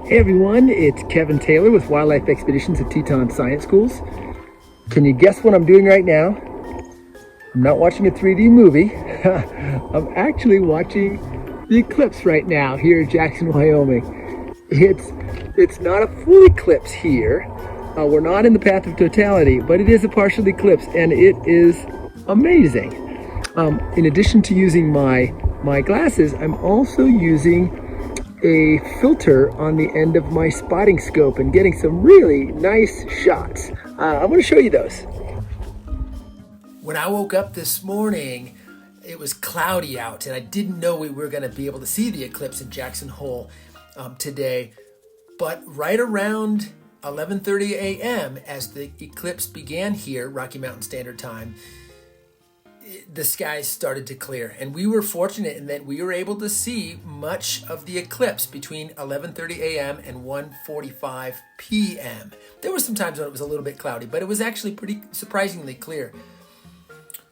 Hey everyone, it's Kevin Taylor with Wildlife Expeditions at Teton Science Schools. Can you guess what I'm doing right now? I'm not watching a 3D movie. I'm actually watching the eclipse right now here in Jackson, Wyoming. It's not a full eclipse here. We're not in the path of totality, but it is a partial eclipse and it is amazing. In addition to using my glasses, I'm also using a filter on the end of my spotting scope and getting some really nice shots. I'm going to show you those. When I woke up this morning, it was cloudy out and I didn't know we were going to be able to see the eclipse in Jackson Hole today. But right around 11:30 a.m. as the eclipse began here, Rocky Mountain Standard Time, the skies started to clear, and we were fortunate in that we were able to see much of the eclipse between 11:30 a.m. and 1:45 p.m. There were some times when it was a little bit cloudy, but it was actually pretty surprisingly clear.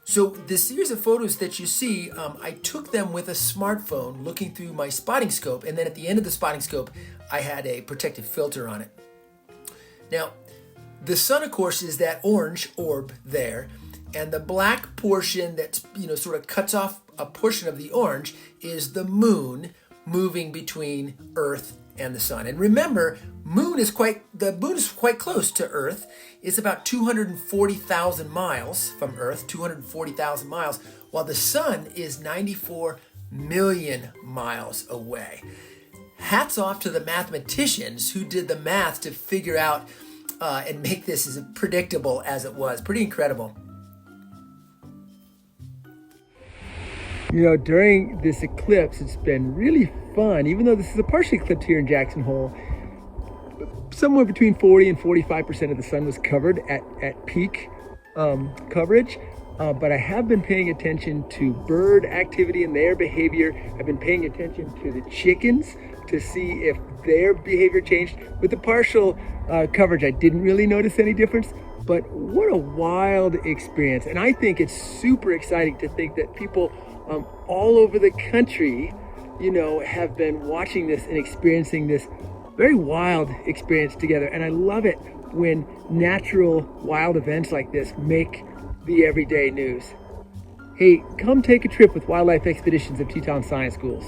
So the series of photos that you see, I took them with a smartphone looking through my spotting scope, and then at the end of the spotting scope, I had a protective filter on it. Now, the sun, of course, is that orange orb there, and the black portion that sort of cuts off a portion of the orange is the moon moving between Earth and the sun. And remember, the moon is quite close to Earth. It's about 240,000 miles from Earth, 240,000 miles, while the sun is 94 million miles away. Hats off to the mathematicians who did the math to figure out and make this as predictable as it was. Pretty incredible. During this eclipse, it's been really fun, even though this is a partial eclipse here in Jackson Hole. Somewhere between 40 and 45% of the sun was covered at peak coverage. But I have been paying attention to bird activity and their behavior. I've been paying attention to the chickens to see if their behavior changed. With the partial coverage, I didn't really notice any difference. But what a wild experience. And I think it's super exciting to think that people all over the country, have been watching this and experiencing this very wild experience together. And I love it when natural wild events like this make the everyday news. Hey, come take a trip with Wildlife Expeditions of Teton Science Schools.